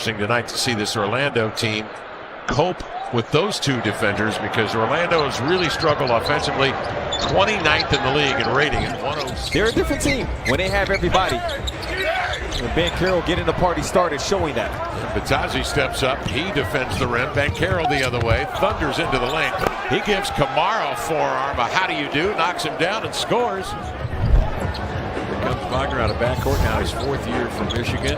interesting tonight to see this Orlando team cope with those two defenders, because Orlando has really struggled offensively. 29th in the league in rating at 106. They're a different team when they have everybody. And Banchero getting the party started, showing that. Batazzi steps up. He defends the rim. Banchero the other way. Thunders into the lane. He gives Kamara a forearm. How do you do? Knocks him down and scores. Here comes Wagner out of backcourt. Now his 4th year from Michigan.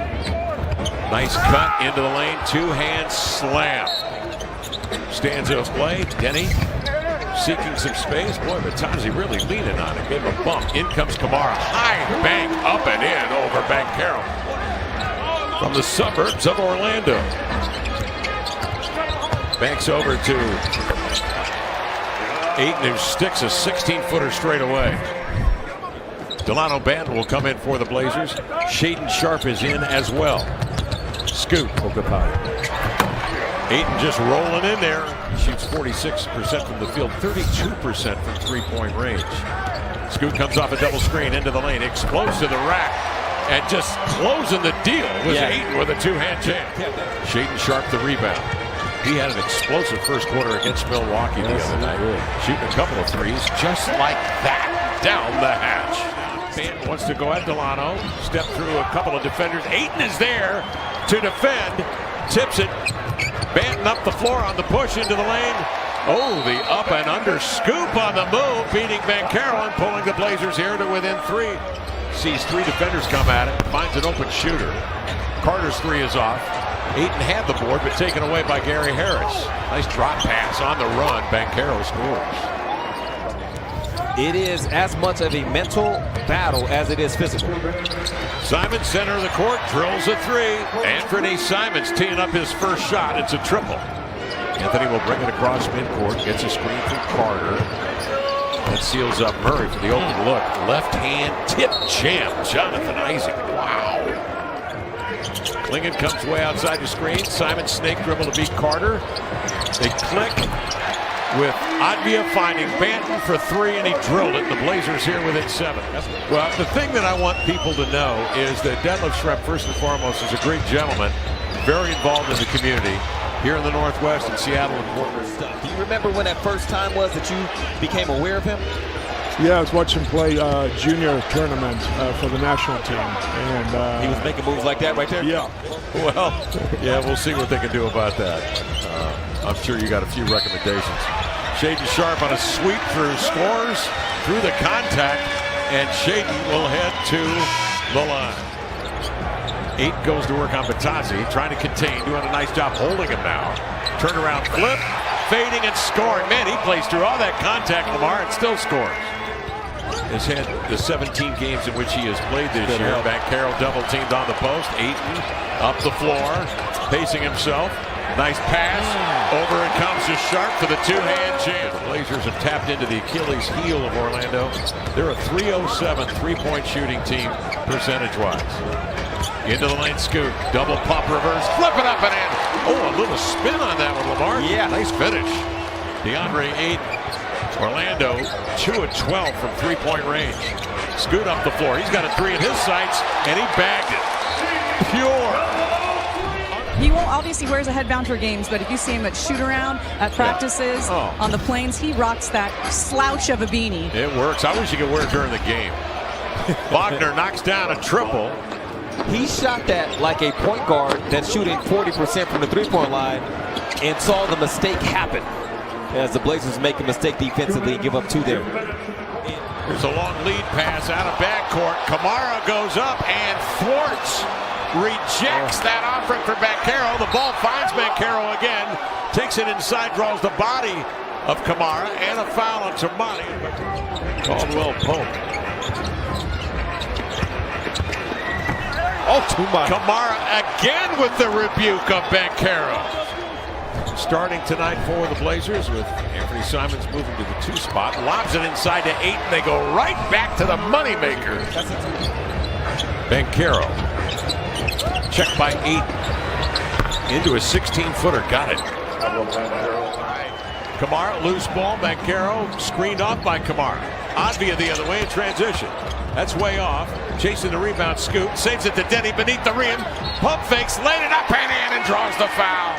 Nice cut into the lane. Two-hand slam. Stanzo play. Denny seeking some space. Boy, Batazzi really leaning on it. Gave him a bump. In comes Kamara. High bank up and in over Banchero. From the suburbs of Orlando. Banks over to Ayton, who sticks a 16-footer straight away. Delano Banton will come in for the Blazers. Shaedon Sharpe is in as well. Scoot. Ayton just rolling in there. Shoots 46% from the field, 32% from three-point range. Scoot comes off a double screen into the lane, explodes to the rack, and just closing the deal was Ayton with a two-hand jam. Shaedon Sharpe the rebound. He had an explosive first quarter against Milwaukee the other night. Shooting a couple of threes just like that down the hatch. Banton wants to go at Delano. Step through a couple of defenders. Ayton is there to defend. Tips it. Banton up the floor on the push into the lane. Oh, the up and under scoop on the move, beating Banchero and pulling the Blazers here to within 3. Sees 3 defenders come at it, finds an open shooter. Carter's 3 is off. Ayton had the board, but taken away by Gary Harris. Nice drop pass on the run. Banchero scores. It is as much of a mental battle as it is physical. Simons, center of the court, drills a 3. Anthony Simons teeing up his first shot. It's a triple. Anthony will bring it across midcourt, gets a screen from Carter. That seals up Murray for the open look. Left hand tip jam. Jonathan Isaac. Wow. Klingon comes way outside the screen. Simons snake dribble to beat Carter. They click, with Advia finding Banton for 3, and he drilled it. The Blazers here within 7. Well, the thing that I want people to know is that Detlef Schrempf, first and foremost, is a great gentleman, very involved in the community here in the Northwest, in Seattle and Portland. Do you remember when that first time was that you became aware of him? Yeah, I was watching him play junior tournament for the national team. And he was making moves like that right there? Yeah. Well, yeah, we'll see what they can do about that. I'm sure you got a few recommendations. Shaedon Sharpe on a sweep through, scores through the contact, and Shaedon will head to the line. Ayton goes to work on Batazzi, trying to contain, doing a nice job holding him now. Turnaround flip, fading and scoring. Man, he plays through all that contact, Lamar, and still scores. Has had the 17 games in which he has played this year. Banchero double teamed on the post. Ayton up the floor, pacing himself. Nice pass. Over it comes to Sharpe for the two-hand jam. The Blazers have tapped into the Achilles heel of Orlando. They're a .307 three-point shooting team percentage-wise. Into the lane, Scoot. Double pop reverse. Flip it up and in. Oh, a little spin on that one, Lamar. Yeah. Nice finish. DeAndre Ayton. Orlando 2 of 12 from three-point range. Scoot up the floor. He's got a 3 in his sights, and he bagged it. Pure. He won't obviously wears a headband for games, but if you see him at shoot-around, at practices, on the plains, he rocks that slouch of a beanie. It works. I wish he could wear it during the game. Wagner knocks down a triple. He shot that like a point guard that's shooting 40% from the three-point line and saw the mistake happen as the Blazers make a mistake defensively and give up 2 there. There's a long lead pass out of backcourt. Kamara goes up and thwarts. Rejects that offering for Banchero. The ball finds Banchero again. Takes it inside, draws the body of Kamara, and a foul on Tamani. Caldwell Pope. Oh, too much. Kamara again with the rebuke of Banchero. Starting tonight for the Blazers with Anthony Simons moving to the 2 spot. Lobs it inside to Ayton. They go right back to the moneymaker. Banchero. Checked by Ayton. Into a 16-footer. Got it. Kamara, loose ball. Banchero screened off by Kamara. Advia the other way in transition. That's way off. Chasing the rebound, Scoot. Saves it to Denny beneath the rim. Pump fakes, laid it up and in and draws the foul.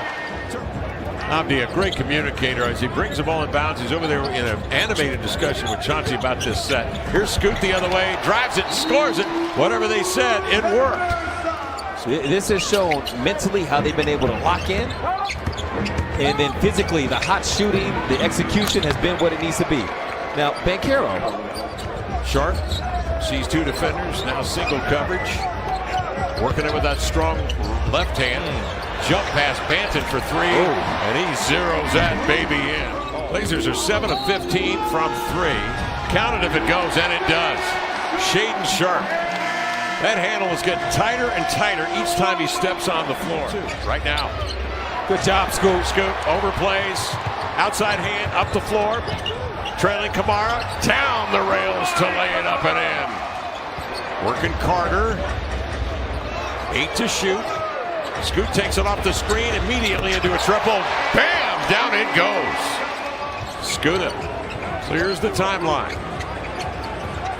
Abdi, a great communicator as he brings the ball in bounds. He's over there in an animated discussion with Chauncey about this set. Here's Scoot the other way, drives it, scores it. Whatever they said, it worked. So this has shown mentally how they've been able to lock in. And then physically, the hot shooting, the execution has been what it needs to be. Now, Banchero. Sharp sees two defenders, now single coverage. Working it with that strong left hand. Jump pass, Banton for three, and he zeroes that baby in. Blazers are 7 of 15 from three. Count it if it goes, and it does. Shaedon Sharpe. That handle is getting tighter and tighter each time he steps on the floor. Right now. Good job, Scoot. Scoot overplays, outside hand, up the floor. Trailing Kamara, down the rails to lay it up and in. Working Carter. 8 to shoot. Scoot takes it off the screen, immediately into a triple. Bam! Down it goes. Scoot clears the timeline.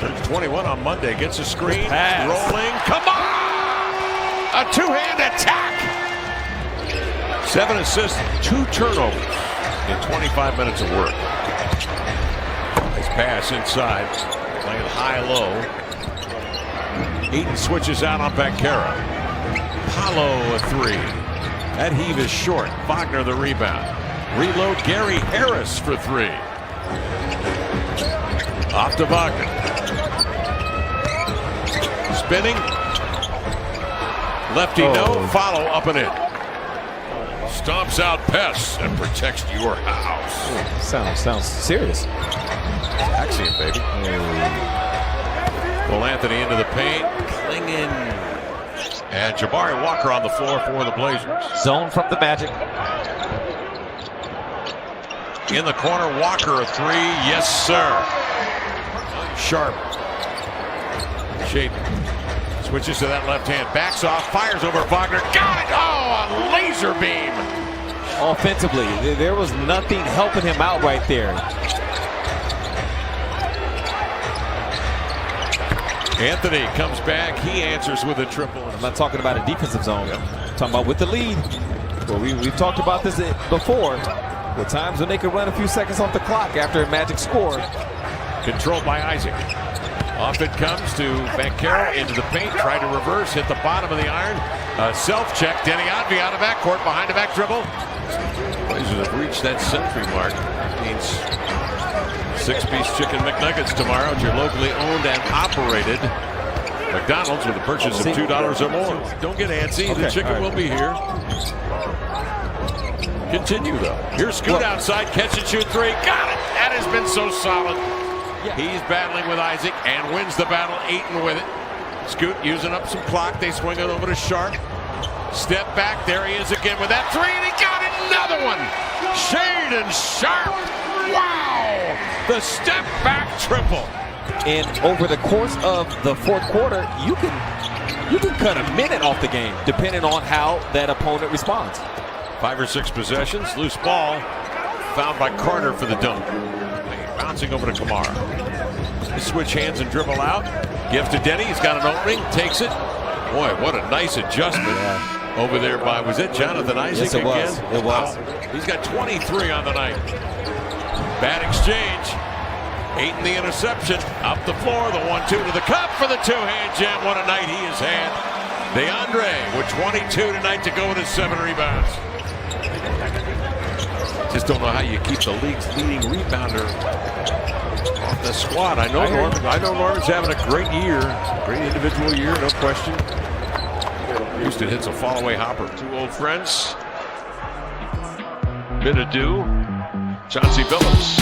Turns 21 on Monday, gets a screen, rolling. Come on! A two-hand attack! 7 assists, 2 turnovers in 25 minutes of work. Nice pass inside, playing high-low. Eaton switches out on Banchero. Paolo a three. That heave is short. Wagner the rebound. Reload Gary Harris for three. Off to Wagner. Spinning. Lefty no. Follow up and in. Stomps out pests and protects your house. Sounds serious. Axiom, baby. Well, Anthony into the paint. Clinging. And Jabari Walker on the floor for the Blazers. Zone from the Magic. In the corner, Walker a three. Yes, sir. Sharp. Shaedon switches to that left hand. Backs off. Fires over Wagner. Got it. Oh, a laser beam. Offensively, there was nothing helping him out right there. Anthony comes back. He answers with a triple. I'm not talking about a defensive zone. I'm talking about with the lead. Well, we've talked about this before. The times when they could run a few seconds off the clock after a Magic score. Controlled by Isaac. Off it comes to Banchero into the paint. Tried to reverse. Hit the bottom of the iron. Self-check. Denny Advia out of backcourt. Behind the back dribble. Blazers have reached that century mark. Means 6-piece chicken McNuggets tomorrow at your locally owned and operated McDonald's with a purchase of $2 or more. Don't get antsy. The chicken will be here. Continue, though. Here's Scoot outside. Catch and shoot three. Got it. That has been so solid. He's battling with Isaac and wins the battle. Eaton with it. Scoot using up some clock. They swing it over to Sharpe. Step back. There he is again with that three, and he got it. Another one. Shaedon Sharpe. Wow! The step back triple. And over the course of the fourth quarter, you can cut a minute off the game, depending on how that opponent responds. 5 or 6 possessions. Loose ball. Found by Carter for the dunk. Bouncing over to Kamara. They switch hands and dribble out. Give to Denny. He's got an opening. Takes it. Boy, what a nice adjustment over there by, was it Jonathan Isaac again? Yes, it was. Wow. He's got 23 on the night. Bad exchange. Eaton the interception. Up the floor. The 1-2 to the cup for the two-hand jam. What a night he has had. DeAndre with 22 tonight to go with his 7 rebounds. Just don't know how you keep the league's leading rebounder off the squad. I know Norman's having a great year. Great individual year, no question. Houston hits a fall-away hopper. 2 old friends. Bid adieu. Chauncey Billups.